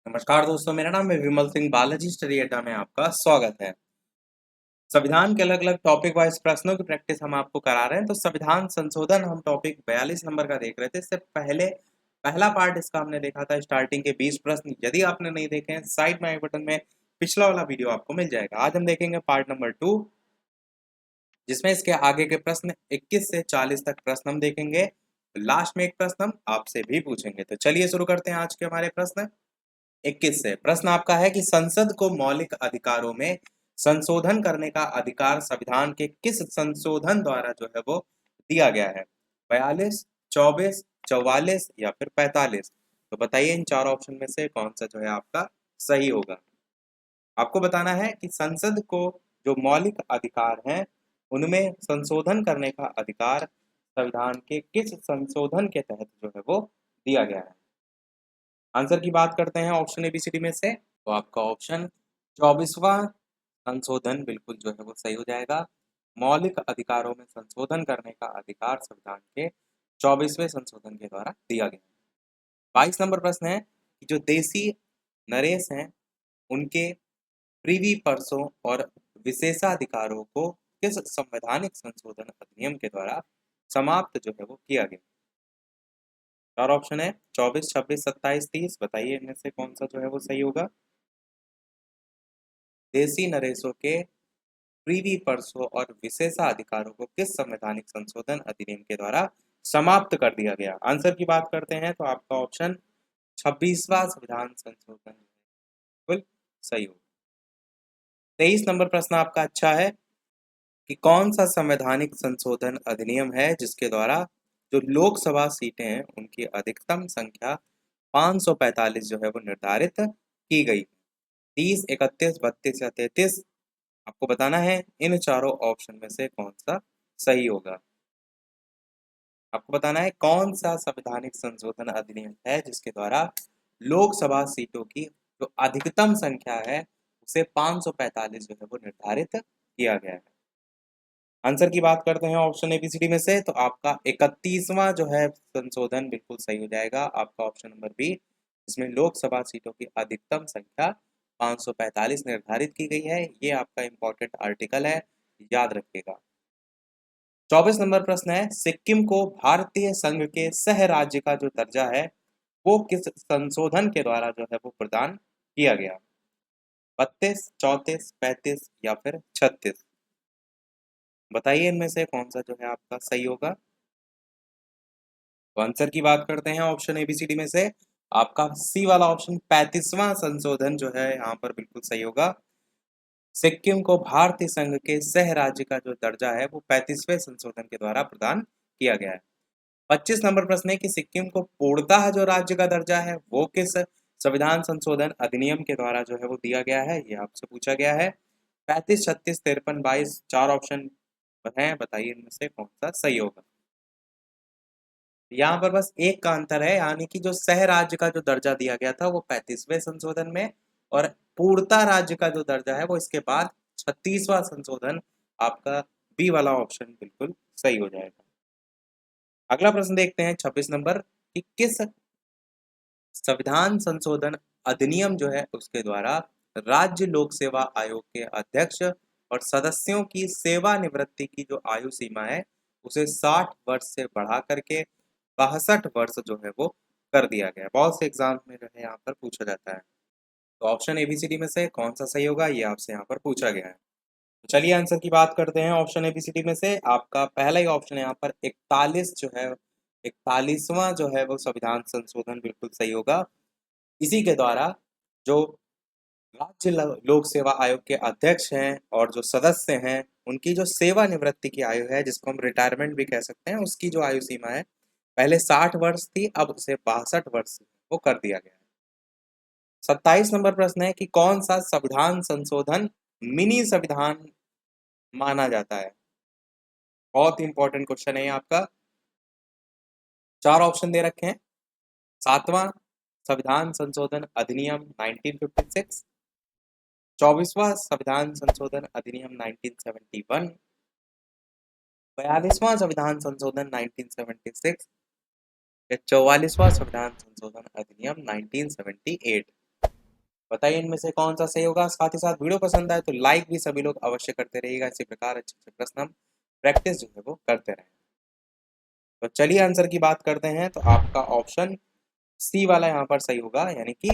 नमस्कार दोस्तों, मेरा नाम है विमल सिंह। बालाजी स्टडी अड्डा में आपका स्वागत है। संविधान के अलग अलग टॉपिक वाइज प्रश्नों की प्रैक्टिस हम आपको करा रहे हैं। तो संविधान संशोधन हम टॉपिक 42 नंबर का देख रहे थे। इससे पहले पहला पार्ट इसका हमने देखा था, स्टार्टिंग के 20 प्रश्न। यदि आपने नहीं देखे हैं, साइड में आई बटन में पिछला वाला वीडियो आपको मिल जाएगा। आज हम देखेंगे पार्ट नंबर 2, जिसमें इसके आगे के प्रश्न 21 से 40 तक प्रश्न हम देखेंगे। लास्ट में एक प्रश्न हम आपसे भी पूछेंगे। तो चलिए शुरू करते हैं आज के हमारे प्रश्न 21 से। प्रश्न आपका है कि संसद को मौलिक अधिकारों में संशोधन करने का अधिकार संविधान के किस संशोधन द्वारा जो है वो दिया गया है? 42, 24, 44 या फिर 45? तो बताइए इन चार ऑप्शन में से कौन सा जो है आपका सही होगा। आपको बताना है कि संसद को जो मौलिक अधिकार हैं उनमें संशोधन करने का अधिकार संविधान के किस संशोधन के तहत जो है वो दिया गया है। आंसर की बात करते हैं ऑप्शन एबीसीडी में से, तो आपका ऑप्शन 24वां संशोधन बिल्कुल जो है वो सही हो जाएगा। मौलिक अधिकारों में संशोधन करने का अधिकार संविधान के 24वें संशोधन के द्वारा दिया गया। 22 नंबर प्रश्न है कि जो देसी नरेश हैं उनके प्रीवी पर्सों और विशेषाधिकारों को किस संवैधानिक संशोधन अधिनियम के द्वारा समाप्त जो है वो किया गया। चार ऑप्शन है 24, 26, 27, 30। बताइए इनमें से कौन सा जो है वो सही होगा। देसी नरेशों के प्रीवी पर्सों और विशेषाधिकारों को किस संवैधानिक संशोधन अधिनियम के द्वारा समाप्त कर दिया गया। आंसर की बात करते हैं तो आपका ऑप्शन 26वां संविधान संशोधन बिल्कुल सही होगा। 23 नंबर प्रश्न आपका अच्छा है कि कौन सा संवैधानिक संशोधन अधिनियम है जिसके द्वारा जो लोकसभा सीटें हैं उनकी अधिकतम संख्या 545 जो है वो निर्धारित की गई। 30, 31, 32 या 33? आपको बताना है इन चारों ऑप्शन में से कौन सा सही होगा। आपको बताना है कौन सा संवैधानिक संशोधन अधिनियम है जिसके द्वारा लोकसभा सीटों की जो अधिकतम संख्या है उसे 545 जो है वो निर्धारित किया गया है। आंसर की बात करते हैं ऑप्शन एबीसीडी में से, तो आपका 31वां जो है संशोधन बिल्कुल सही हो जाएगा। आपका ऑप्शन नंबर बी, जिसमें लोकसभा सीटों की अधिकतम संख्या 545 निर्धारित की गई है। ये आपका इंपॉर्टेंट आर्टिकल है, याद रखिएगा। 24 नंबर प्रश्न है, सिक्किम को भारतीय संघ के सह राज्य का जो दर्जा है वो किस संशोधन के द्वारा जो है वो प्रदान किया गया। 32, 34, 35 या फिर 36? बताइए इनमें से कौन सा जो है आपका सही होगा। तो आंसर की बात करते हैं ऑप्शन एबीसीडी में से, आपका सी वाला ऑप्शन 35वां संशोधन जो है यहाँ पर बिल्कुल सही होगा। सिक्किम को भारतीय संघ के सह राज्य का जो दर्जा है वो 35वें संशोधन के द्वारा प्रदान किया गया है। 25 नंबर प्रश्न है कि सिक्किम को पूर्णतः जो राज्य का दर्जा है वो किस संविधान संशोधन अधिनियम के द्वारा जो है वो दिया गया है, ये आपसे पूछा गया है। 35, 36, 53, 22 चार ऑप्शन हैं, बताइए इनमें से कौन सा सही होगा। यहाँ पर बस एक का अंतर है, यानी कि जो सह राज्य का जो दर्जा दिया गया था वो 35वें संशोधन में, और पूर्णता राज्य का जो दर्जा है वो इसके बाद 36वां संशोधन। आपका बी वाला ऑप्शन बिल्कुल सही हो जाएगा। अगला प्रश्न देखते हैं 26 नंबर कि किस संविधान संशोधन अधिनियम जो है उसके द्वारा राज्य लोक सेवा आयोग के अध्यक्ष और सदस्यों की सेवानिवृत्ति की जो आयु सीमा है उसे 60 वर्ष से बढ़ा करके 62 वर्ष जो है वो कर दिया गया। बहुत से एग्जाम में जो है यहाँ पर पूछा जाता है। तो ऑप्शन एबीसीडी में से कौन सा सही होगा, ये आपसे यहाँ पर पूछा गया है। तो चलिए आंसर की बात करते हैं ऑप्शन एबीसीडी में से। आपका पहला ही ऑप्शन यहाँ पर 41 जो है, 41वां जो है वो संविधान संशोधन बिल्कुल सही होगा। इसी के द्वारा जो राज्य लोक सेवा आयोग के अध्यक्ष हैं और जो सदस्य हैं उनकी जो सेवानिवृत्ति की आयु है, जिसको हम रिटायरमेंट भी कह सकते हैं, उसकी जो आयु सीमा है पहले 60 वर्ष थी, अब उसे 62 वर्ष वो कर दिया गया है। 27 नंबर प्रश्न है कि कौन सा संविधान संशोधन मिनी संविधान माना जाता है। बहुत इंपॉर्टेंट क्वेश्चन है ये आपका। चार ऑप्शन दे रखे हैं। 7वां संविधान संशोधन अधिनियम 1956, 24वां संविधान संशोधन अधिनियम 1971, 42वां संविधान संशोधन 1976 या 44वां संविधान संशोधन अधिनियम 1978? बताइए इनमें से कौन सा सही होगा। साथ ही साथ वीडियो पसंद आए तो लाइक भी सभी लोग अवश्य करते रहिएगा। इसी प्रकार अच्छे अच्छे प्रश्न हम प्रैक्टिस जो है वो करते रहें। तो चलिए आंसर की बात करते हैं। तो आपका ऑप्शन सी वाला यहाँ पर सही होगा, यानी कि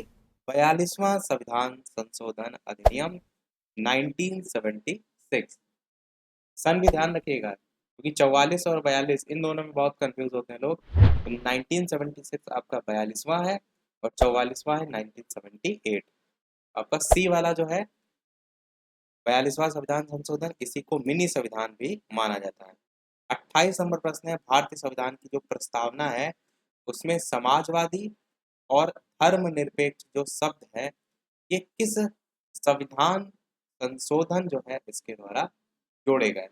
42वां संविधान संशोधन अधिनियम 1976। सन भी ध्यान रखिएगा, क्योंकि 44 और 42 इन दोनों में बहुत कंफ्यूज होते हैं लोग। तो 1976 आपका 42वां है और 44वां है 1978। आपका सी वाला जो है 42वां संविधान संशोधन, इसी को मिनी संविधान भी माना जाता है। 28 नंबर प्रश्न है, भारतीय संविधान की जो प्रस्तावना है उसमें समाजवादी और धर्मनिरपेक्ष जो शब्द है ये किस संविधान संशोधन जो है इसके द्वारा जोड़े गए।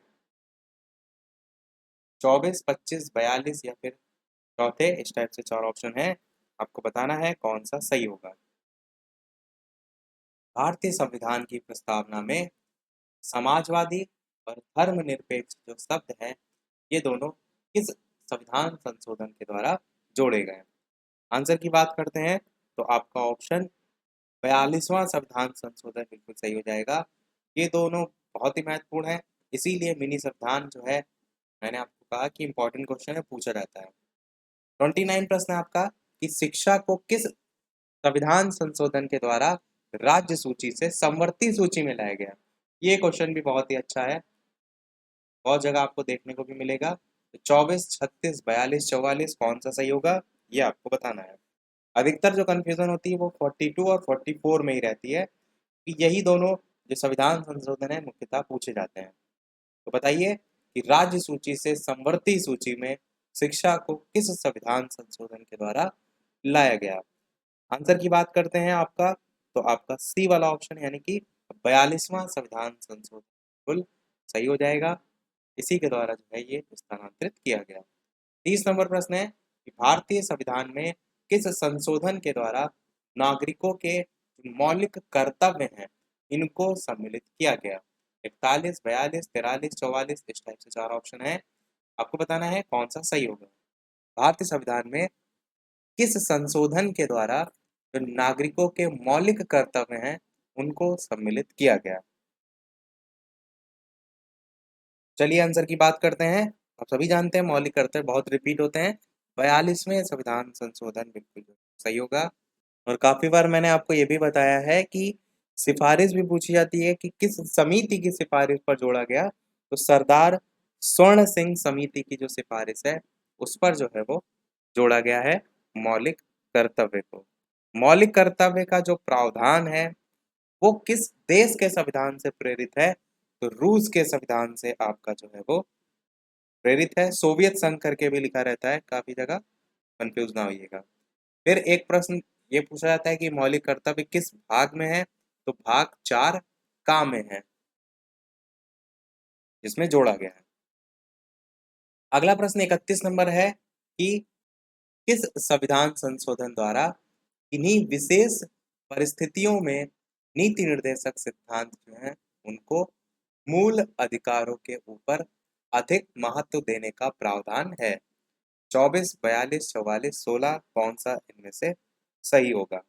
24, 25, 42 या फिर चौथे, इस टाइप से 4 ऑप्शन है, आपको बताना है कौन सा सही होगा। भारतीय संविधान की प्रस्तावना में समाजवादी और धर्मनिरपेक्ष जो शब्द है ये दोनों किस संविधान संशोधन के द्वारा जोड़े गए। आंसर की बात करते हैं तो आपका ऑप्शन 42वां संविधान संशोधन बिल्कुल सही हो जाएगा। ये दोनों बहुत ही महत्वपूर्ण है, इसीलिए मिनी संविधान जो है, मैंने आपको कहा कि इंपॉर्टेंट क्वेश्चन है, पूछा जाता है। 29 प्रश्न है आपका कि शिक्षा को किस संविधान संशोधन के द्वारा राज्य सूची से समवर्ती सूची में लाया गया। ये क्वेश्चन भी बहुत ही अच्छा है, बहुत जगह आपको देखने को भी मिलेगा। तो 24, 36, 42, 44 कौन सा सही होगा ये आपको बताना है। अधिकतर जो कंफ्यूजन होती है वो 42 और 44 में ही रहती है कि यही दोनों जो संविधान संशोधन है मुख्यतः पूछे जाते हैं। तो बताइए कि राज्य सूची से समवर्ती सूची में शिक्षा को किस संविधान संशोधन के द्वारा लाया गया। आंसर की बात करते हैं आपका, तो आपका सी वाला ऑप्शन यानी कि 42वां संविधान संशोधन बिल्कुल सही हो जाएगा। इसी के द्वारा जो है ये स्थानांतरित किया गया। 30 नंबर प्रश्न है कि भारतीय संविधान में किस संशोधन के द्वारा नागरिकों के मौलिक कर्तव्य हैं इनको सम्मिलित किया गया। 41, 42, 43, 44 इस टाइप से 4 ऑप्शन है, आपको बताना है कौन सा सही होगा। भारतीय संविधान में किस संशोधन के द्वारा जो नागरिकों के मौलिक कर्तव्य हैं उनको सम्मिलित किया गया। चलिए आंसर की बात करते हैं। आप सभी जानते हैं मौलिक कर्तव्य बहुत रिपीट होते हैं। 42वें संविधान संशोधन बिल्कुल सही होगा। और काफी बार मैंने आपको ये भी बताया है कि सिफारिश भी पूछी जाती है कि किस समिति की सिफारिश पर जोड़ा गया। तो सरदार स्वर्ण सिंह समिति की जो सिफारिश है उस पर जो है वो जोड़ा गया है मौलिक कर्तव्य को। मौलिक कर्तव्य का जो प्रावधान है वो किस देश के संविधान से प्रेरित है। तो रूस के संविधान से आपका जो है वो प्रेरित है। सोवियत संघ करके भी लिखा रहता है काफी जगह, कंफ्यूज ना होइएगा। फिर एक प्रश्न ये पूछा जाता है कि मौलिक कर्तव्य किस भाग में है। तो भाग 4 का में है, जिसमें जोड़ा गया है। अगला प्रश्न 31 नंबर है कि किस संविधान संशोधन द्वारा इन्हीं विशेष परिस्थितियों में नीति निर्देशक सिद्धांत जो है उनको मूल अधिकारों के ऊपर अधिक महत्व देने का प्रावधान है। 24, 42, 44, 16 कौन सा इनमें से सही होगा।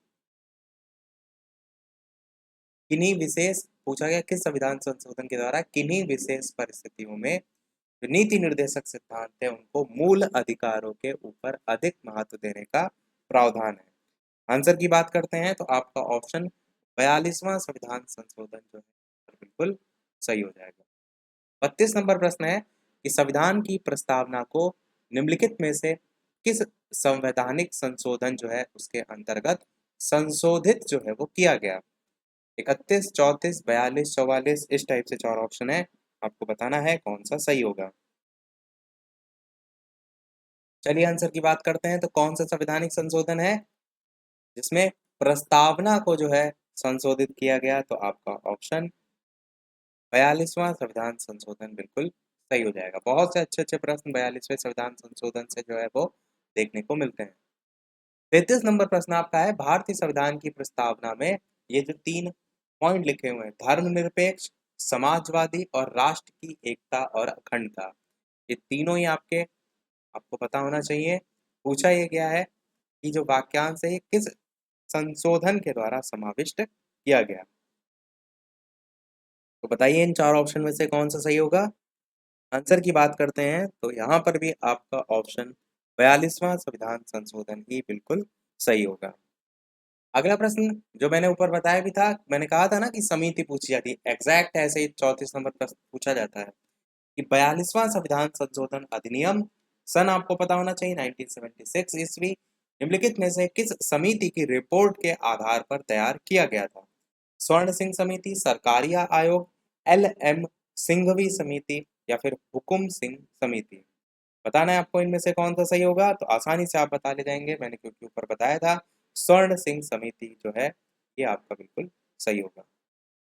किन्हीं विशेष पूछा गया किस संविधान संशोधन के द्वारा किन्हीं विशेष परिस्थितियों में जो नीति निर्देशक सिद्धांत है उनको मूल अधिकारों के ऊपर अधिक महत्व देने का प्रावधान है। आंसर की बात करते हैं तो आपका ऑप्शन 42वां संविधान संशोधन जो है बिल्कुल सही हो जाएगा। 32 नंबर प्रश्न है कि संविधान की प्रस्तावना को निम्नलिखित में से किस संवैधानिक संशोधन जो है उसके अंतर्गत संशोधित जो है वो किया गया। 31, 34, 42, 44 इस टाइप से 4 ऑप्शन है, आपको बताना है कौन सा सही होगा। चलिए आंसर की बात करते हैं तो कौन सा संवैधानिक संशोधन है जिसमें प्रस्तावना को जो है संशोधित किया गया। तो आपका ऑप्शन 42वां संविधान संशोधन बिल्कुल सही हो जाएगा। बहुत से अच्छे अच्छे प्रश्न 42वें संविधान संशोधन से जो है वो देखने को मिलते हैं। 33 नंबर प्रश्न आपका है भारतीय संविधान की प्रस्तावना में ये जो 3 पॉइंट लिखे हुए हैं, धर्मनिरपेक्ष, समाजवादी और राष्ट्र की एकता और अखंडता, ये तीनों ही आपको पता होना चाहिए। पूछा ये गया है कि जो वाक्यांश है ये किस संशोधन के द्वारा समाविष्ट किया गया। तो बताइए इन चार ऑप्शन में से कौन सा सही होगा। आंसर की बात करते हैं तो यहाँ पर भी आपका ऑप्शन 42वां संविधान संशोधन ही बिल्कुल सही होगा। अगला प्रश्न जो मैंने ऊपर बताया भी था, मैंने कहा था ना कि समिति पूछी जाती है, एग्जैक्ट ऐसे ही 34 नंबर प्रश्न पूछा जाता है कि 42वां संविधान संशोधन अधिनियम सन आपको पता होना चाहिए 1976 ईस्वी निम्नलिखित में से किस समिति की रिपोर्ट के आधार पर तैयार किया गया था। स्वर्ण सिंह समिति, सरकारिया आयोग, एल.एम. सिंघवी समिति या फिर हुकुम सिंह समिति। बताना है आपको इनमें से कौन सा सही होगा, तो आसानी से आप बता ले जाएंगे, मैंने क्योंकि ऊपर बताया था स्वर्ण सिंह समिति जो है ये आपका बिल्कुल सही होगा।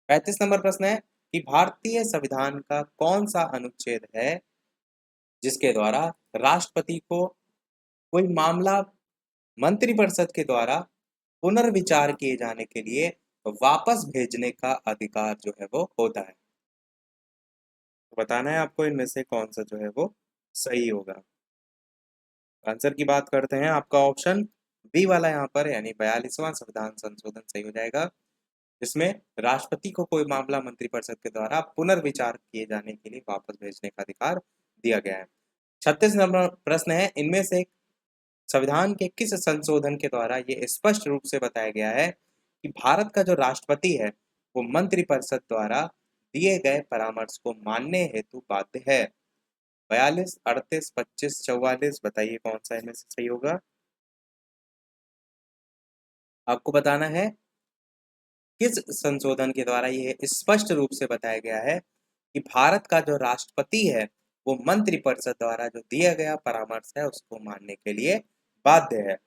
35 नंबर प्रश्न है कि भारतीय संविधान का कौन सा अनुच्छेद है जिसके द्वारा राष्ट्रपति को कोई मामला मंत्रिपरिषद के द्वारा पुनर्विचार किए जाने के लिए वापस भेजने का अधिकार जो है वो होता है। तो बताना है आपको इनमें से कौन सा जो है वो सही होगा। आंसर की बात करते हैं, आपका ऑप्शन बी वाला यहाँ पर यानी 42वां संविधान संशोधन सही हो जाएगा, जिसमें राष्ट्रपति को कोई मामला मंत्रिपरिषद के द्वारा पुनर्विचार किए जाने के लिए वापस भेजने का अधिकार दिया गया है। 36 नंबर प्रश्न है, इनमें से संविधान के किस संशोधन के द्वारा ये स्पष्ट रूप से बताया गया है कि भारत का जो राष्ट्रपति है वो मंत्रिपरिषद द्वारा दिए गए परामर्श को मानने हेतु बाध्य है। 42, 38, 25, 44 बताइए कौन सा इनमें से सही होगा। आपको बताना है किस संशोधन के द्वारा यह स्पष्ट रूप से बताया गया है कि भारत का जो राष्ट्रपति है वो मंत्रिपरिषद द्वारा जो दिया गया परामर्श है उसको मानने के लिए बाध्य है।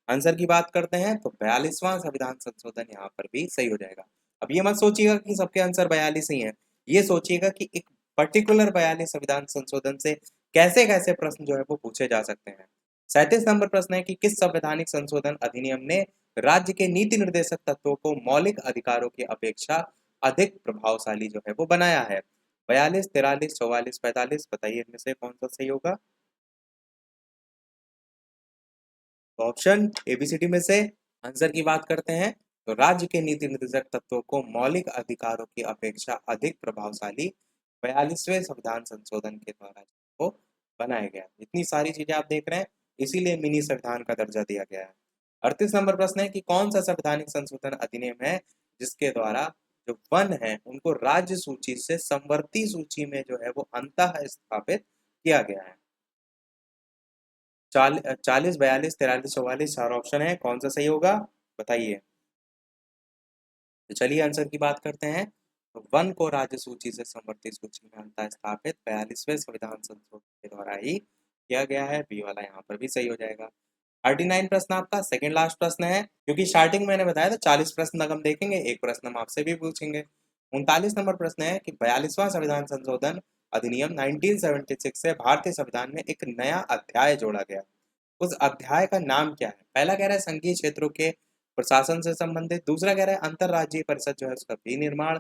आंसर की बात करते हैं तो 42वां संविधान संशोधन यहाँ पर भी सही हो जाएगा। अब ये मत सोचिएगा कि सबके आंसर 42 ही हैं, ये सोचिएगा कि एक पर्टिकुलर 42 संविधान संशोधन से कैसे कैसे प्रश्न जो है वो पूछे जा सकते हैं। 37 नंबर प्रश्न है कि किस संवैधानिक संशोधन अधिनियम ने राज्य के नीति निर्देशक तत्वों को मौलिक अधिकारों की अपेक्षा अधिक प्रभावशाली जो है वो बनाया है। 42, 43, 44, 45 बताइए इनमें से कौन सा सही होगा। ऑप्शन एबीसीडी में से आंसर की बात करते हैं तो राज्य के नीति निर्देशक तत्वों को मौलिक अधिकारों की अपेक्षा अधिक प्रभावशाली 42वें संविधान संशोधन के द्वारा वो बनाया गया। इतनी सारी चीजें आप देख रहे हैं, इसीलिए मिनी संविधान का दर्जा दिया गया है। 38 नंबर प्रश्न है कि कौन सा संवैधानिक संशोधन अधिनियम है जिसके द्वारा जो वन है उनको राज्य सूची से संवर्ती सूची में जो है वो अंतः स्थापित किया गया है। 40, 42, 43, 44 चार ऑप्शन है, कौन सा सही होगा बताइए। तो चलिए आंसर की बात करते हैं, तो वन को राज्य सूची से संवर्ती सूची में अंतः स्थापित 42वें संविधान संशोधन के द्वारा ही किया गया है। बी वाला यहाँ पर भी सही हो जाएगा। 39 प्रश्न आपका सेकंड लास्ट प्रश्न है, क्योंकि स्टार्टिंग मैंने बताया था 40 प्रश्न तक हम देखेंगे, एक प्रश्न हम आपसे भी पूछेंगे। 39 नंबर प्रश्न है कि 42वां संविधान संशोधन अधिनियम 1976 से भारतीय संविधान में एक नया अध्याय जोड़ा गया, उस अध्याय का नाम क्या है। पहला कह रहा है संघीय क्षेत्रों के प्रशासन से संबंधित, दूसरा कह रहा है अंतरराज्यीय परिषद जो है उसका विनिर्माण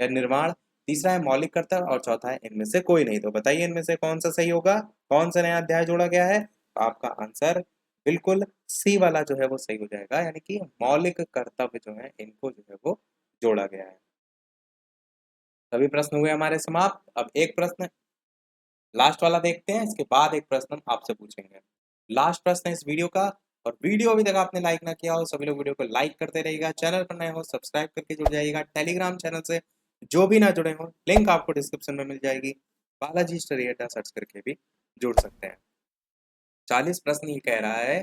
या निर्माण, तीसरा है मौलिक कर्तव्य और चौथा है इनमें से कोई नहीं। तो बताइए इनमें से कौन सा सही होगा, कौन सा नया अध्याय जोड़ा गया है। तो आपका आंसर बिल्कुल सी वाला जो है वो सही हो जाएगा, यानी कि मौलिक कर्तव्य जो है इनको जो है वो जोड़ा गया है। सभी प्रश्न हुए हमारे समाप्त। अब एक प्रश्न लास्ट वाला देखते हैं, इसके बाद एक प्रश्न हम आपसे पूछेंगे। लास्ट प्रश्न है इस वीडियो का, और वीडियो अभी तक आपने लाइक ना किया हो सभी लोग वीडियो को लाइक करते रहिएगा, चैनल पर नए हो सब्सक्राइब करके जुड़ जाइएगा। टेलीग्राम चैनल से जो भी ना जुड़े हो लिंक आपको डिस्क्रिप्शन में मिल जाएगी, बालाजी स्टडी अड्डा सर्च करके भी जुड़ सकते हैं। 40 प्रश्न ये कह रहा है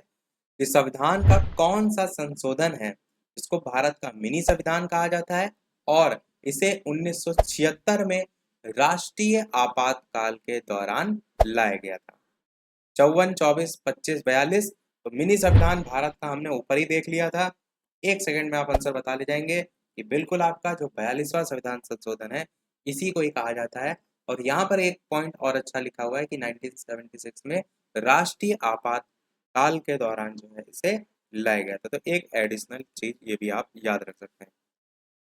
कि संविधान का कौन सा संशोधन है जिसको भारत का मिनी संविधान कहा जाता है और इसे 1976 में राष्ट्रीय आपातकाल के दौरान लाया गया था। 54, 24, 25, 42 तो मिनी संविधान भारत का हमने ऊपर ही देख लिया था। एक सेकंड में आप आंसर बता ले जाएंगे कि बिल्कुल आपका जो 42वां संविधान संशोधन है इसी को ही कहा जाता है। और यहाँ पर एक पॉइंट और अच्छा लिखा हुआ है कि 1976 में राष्ट्रीय आपातकाल के दौरान जो है इसे लाया गया था। तो एक एडिशनल चीज ये भी आप याद रख सकते हैं।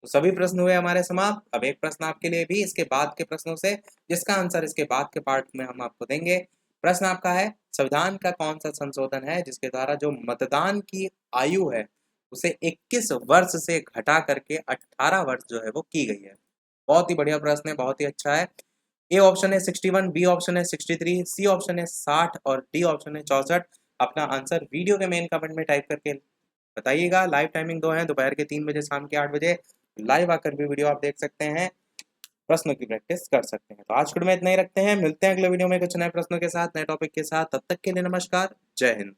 तो सभी प्रश्न हुए हमारे समाप्त। अब एक प्रश्न आपके लिए भी इसके बाद के प्रश्नों से, जिसका आंसर इसके बाद के पार्ट में हम आपको देंगे। प्रश्न आपका है संविधान का कौन सा संशोधन है जिसके द्वारा जो मतदान की आयु है उसे 21 वर्ष से घटा करके 18 वर्ष जो है वो की गई है। बहुत ही बढ़िया प्रश्न है, बहुत ही अच्छा है। ए ऑप्शन है 61, बी ऑप्शन है 63, सी ऑप्शन है 60 और डी ऑप्शन है 64। अपना आंसर वीडियो के मेन कमेंट में टाइप करके बताइएगा। लाइव टाइमिंग 2 है, दोपहर के 3 बजे, शाम के 8 बजे। लाइव आकर भी वीडियो आप देख सकते हैं, प्रश्नों की प्रैक्टिस कर सकते हैं। तो आज के में इतना ही रखते हैं, मिलते हैं अगले वीडियो में कुछ नए प्रश्नों के साथ, नए टॉपिक के साथ। तब तक के लिए नमस्कार, जय हिंद।